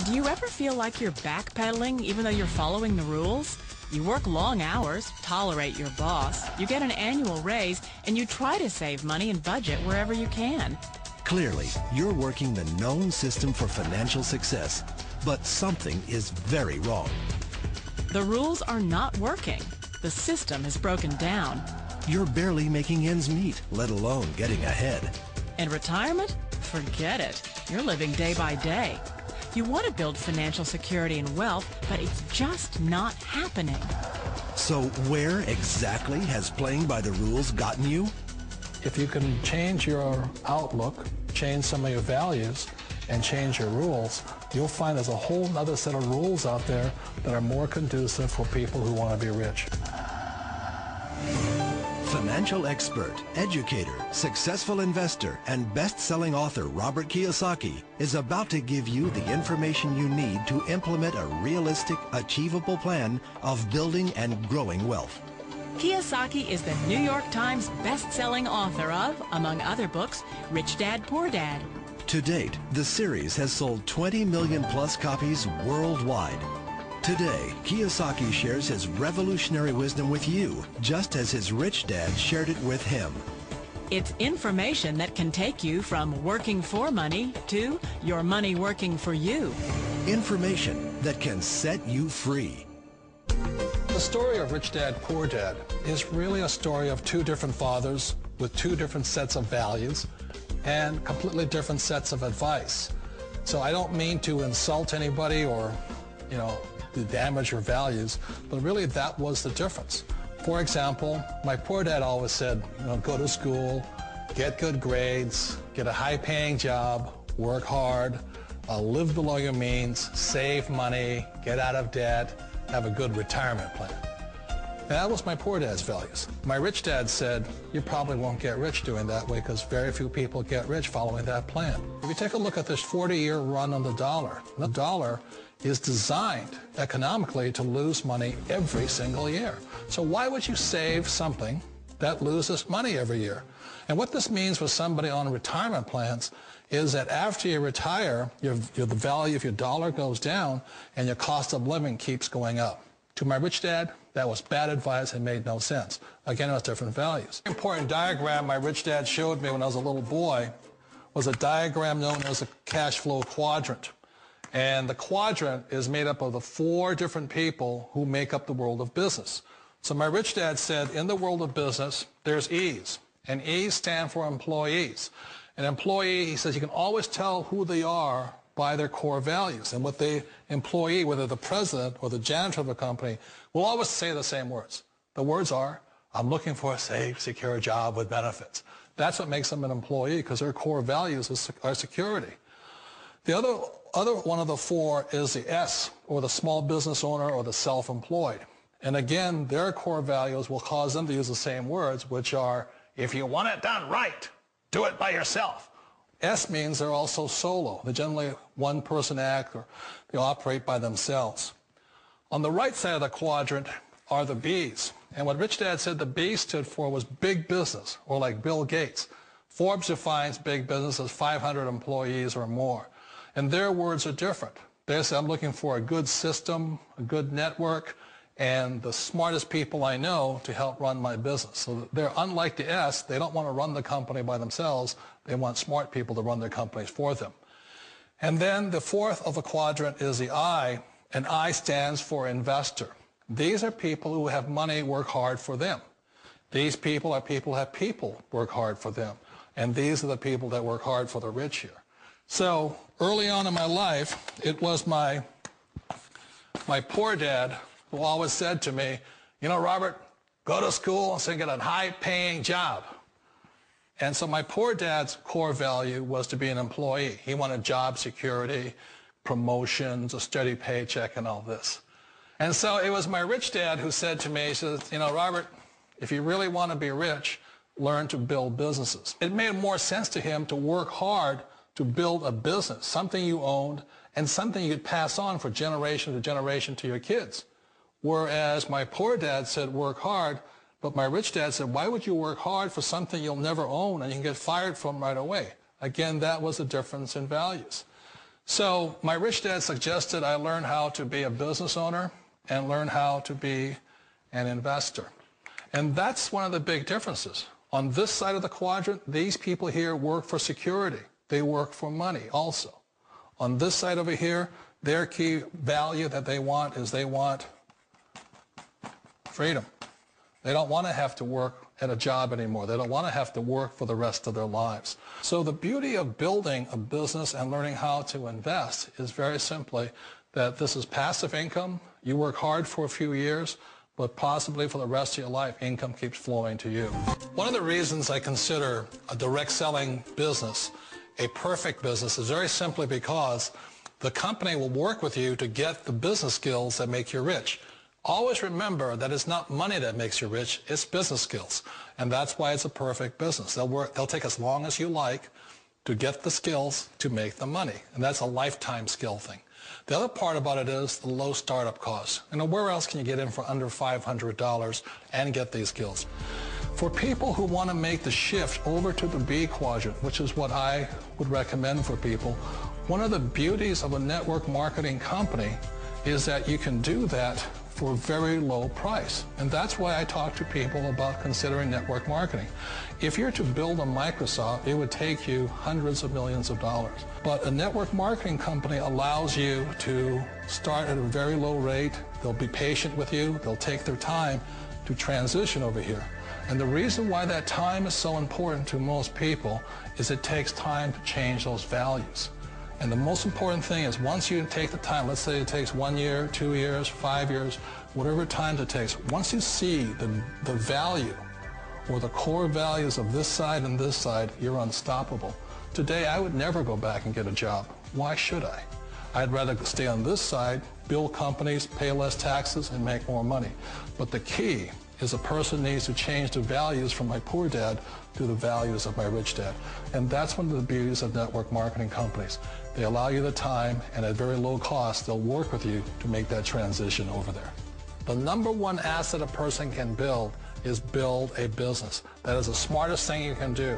Do you ever feel like you're backpedaling even though you're following the rules? You work long hours, tolerate your boss, you get an annual raise, and you try to save money and budget wherever you can. Clearly, you're working the known system for financial success, but something is very wrong. The rules are not working. The system is broken down. You're barely making ends meet, let alone getting ahead. And retirement? Forget it. You're living day by day. You want to build financial security and wealth, but it's just not happening. So where exactly has playing by the rules gotten you? If you can change your outlook, change some of your values, and change your rules, you'll find there's a whole other set of rules out there that are more conducive for people who want to be rich. Financial expert, educator, successful investor, and best-selling author Robert Kiyosaki is about to give you the information you need to implement a realistic, achievable plan of building and growing wealth. Kiyosaki is the New York Times best-selling author of, among other books, Rich Dad, Poor Dad. To date, the series has sold 20 million plus copies worldwide. Today, Kiyosaki shares his revolutionary wisdom with you, just as his rich dad shared it with him. It's information that can take you from working for money to your money working for you. Information that can set you free. The story of Rich Dad, Poor Dad is really a story of two different fathers with two different sets of values and completely different sets of advice. So I don't mean to insult anybody or, to damage your values, but really that was the difference. For example, my poor dad always said, go to school, get good grades, get a high-paying job, work hard, live below your means, save money, get out of debt, have a good retirement plan. And that was my poor dad's values. My rich dad said, you probably won't get rich doing that way because very few people get rich following that plan. If you take a look at this 40-year run on the dollar is designed economically to lose money every single year. So why would you save something that loses money every year? And what this means for somebody on retirement plans is that after you retire, the value of your dollar goes down and your cost of living keeps going up. To my rich dad, that was bad advice and made no sense. Again, it was different values. An important diagram my rich dad showed me when I was a little boy was a diagram known as a cash flow quadrant. And the quadrant is made up of the four different people who make up the world of business. So my rich dad said, in the world of business, there's E's. And E's stand for employees. An employee, he says, you can always tell who they are by their core values. And what the employee, whether the president or the janitor of a company, will always say the same words. The words are, I'm looking for a safe, secure job with benefits. That's what makes them an employee, because their core values are security. The other one of the four is the S, or the small business owner or the self-employed. And again, their core values will cause them to use the same words, which are, if you want it done right, do it by yourself. S means they're also solo. They're generally one-person act, or they operate by themselves. On the right side of the quadrant are the B's. And what Rich Dad said the B stood for was big business, or like Bill Gates. Forbes defines big business as 500 employees or more. And their words are different. They say, I'm looking for a good system, a good network, and the smartest people I know to help run my business. So they're unlike the S. They don't want to run the company by themselves. They want smart people to run their companies for them. And then the fourth of the quadrant is the I, and I stands for investor. These are people who have money work hard for them. These people are people who have people work hard for them. And these are the people that work hard for the rich here. So early on in my life, it was my poor dad who always said to me, Robert, go to school and get a high-paying job. And so my poor dad's core value was to be an employee. He wanted job security, promotions, a steady paycheck, and all this. And so it was my rich dad who said to me, he says, Robert, if you really want to be rich, learn to build businesses. It made more sense to him to work hard to build a business, something you owned, and something you could pass on for generation to generation to your kids. Whereas my poor dad said work hard, but my rich dad said, why would you work hard for something you'll never own and you can get fired from right away? Again, that was a difference in values. So my rich dad suggested I learn how to be a business owner and learn how to be an investor. And that's one of the big differences. On this side of the quadrant, these people here work for security. They work for money also. On this side over here, their key value that they want is they want freedom. They don't want to have to work at a job anymore. They don't want to have to work for the rest of their lives. So the beauty of building a business and learning how to invest is very simply that this is passive income. You work hard for a few years, but possibly for the rest of your life, income keeps flowing to you. One of the reasons I consider a direct selling business a perfect business is very simply because the company will work with you to get the business skills that make you rich. Always remember that it's not money that makes you rich, it's business skills. And that's why it's a perfect business. They'll take as long as you like to get the skills to make the money. And that's a lifetime skill thing. The other part about it is the low startup costs. Where else can you get in for under $500 and get these skills? For people who want to make the shift over to the B quadrant, which is what I would recommend for people, one of the beauties of a network marketing company is that you can do that for a very low price. And that's why I talk to people about considering network marketing. If you're to build a Microsoft, it would take you hundreds of millions of dollars. But a network marketing company allows you to start at a very low rate. They'll be patient with you. They'll take their time to transition over here. And the reason why that time is so important to most people is it takes time to change those values. And the most important thing is once you take the time, let's say it takes 1 year, 2 years, 5 years, whatever time it takes, once you see the value or the core values of this side and this side, you're unstoppable. Today, I would never go back and get a job. Why should I? I'd rather stay on this side, build companies, pay less taxes, and make more money. But the key is a person needs to change the values from my poor dad to the values of my rich dad. And that's one of the beauties of network marketing companies. They allow you the time, and at very low cost, they'll work with you to make that transition over there. The number one asset a person can build is build a business. That is the smartest thing you can do.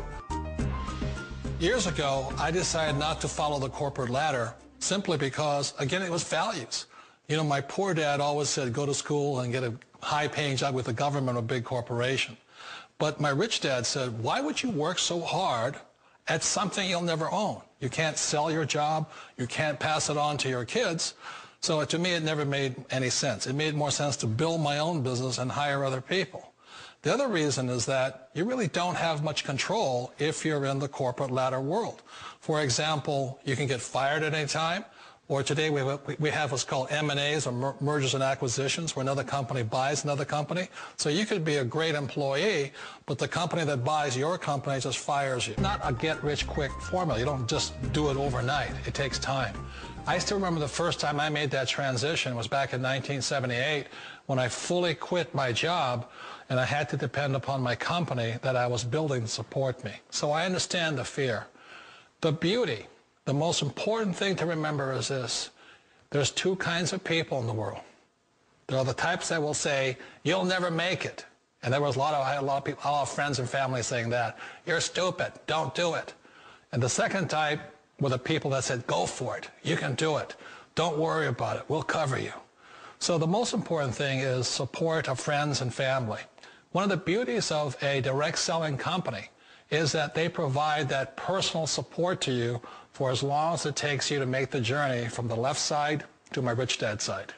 Years ago, I decided not to follow the corporate ladder simply because, again, it was values. You know, my poor dad always said, go to school and get a high-paying job with the government or a big corporation. But my rich dad said, why would you work so hard at something you'll never own? You can't sell your job. You can't pass it on to your kids. So to me, it never made any sense. It made more sense to build my own business and hire other people. The other reason is that you really don't have much control if you're in the corporate ladder world. For example, you can get fired at any time. Or today we have what's called M&As, or mergers and acquisitions, where another company buys another company. So you could be a great employee, but the company that buys your company just fires you. Not a get-rich-quick formula. You don't just do it overnight. It takes time. I still remember the first time I made that transition was back in 1978 when I fully quit my job and I had to depend upon my company that I was building to support me. So I understand the fear. The beauty. The most important thing to remember is this. There's two kinds of people in the world. There are the types that will say, you'll never make it. And there was I had a lot of people, a lot of friends and family saying that. You're stupid. Don't do it. And the second type were the people that said, go for it. You can do it. Don't worry about it. We'll cover you. So the most important thing is support of friends and family. One of the beauties of a direct selling company is that they provide that personal support to you for as long as it takes you to make the journey from the left side to my rich dad side.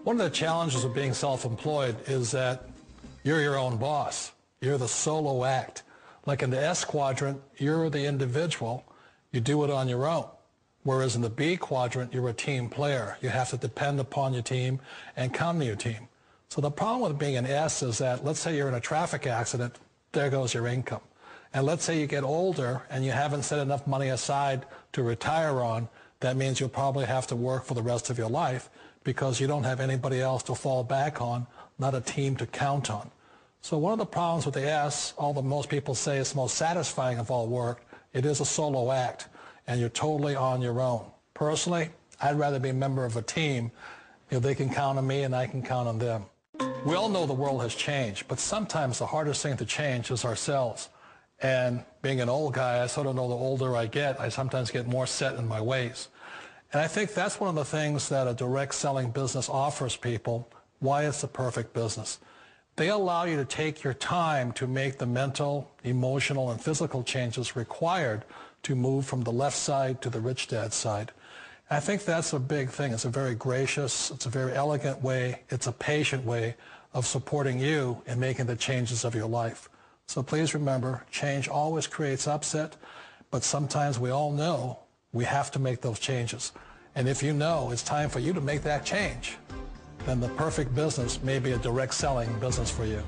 One of the challenges of being self-employed is that you're your own boss. You're the solo act. Like in the S quadrant, you're the individual. You do it on your own. Whereas in the B quadrant, you're a team player. You have to depend upon your team and count on your team. So the problem with being an S is that, let's say you're in a traffic accident, there goes your income. And let's say you get older and you haven't set enough money aside to retire on, that means you'll probably have to work for the rest of your life because you don't have anybody else to fall back on, not a team to count on. So one of the problems with the S, although most people say it's the most satisfying of all work, it is a solo act and you're totally on your own. Personally, I'd rather be a member of a team. You know, they can count on me and I can count on them. We all know the world has changed, but sometimes the hardest thing to change is ourselves. And being an old guy, I sort of know the older I get, I sometimes get more set in my ways. And I think that's one of the things that a direct selling business offers people, why it's the perfect business. They allow you to take your time to make the mental, emotional, and physical changes required to move from the left side to the rich dad side. And I think that's a big thing. It's a very gracious, it's a very elegant way, it's a patient way of supporting you in making the changes of your life. So please remember, change always creates upset, but sometimes we all know we have to make those changes. And if you know it's time for you to make that change, then the perfect business may be a direct selling business for you.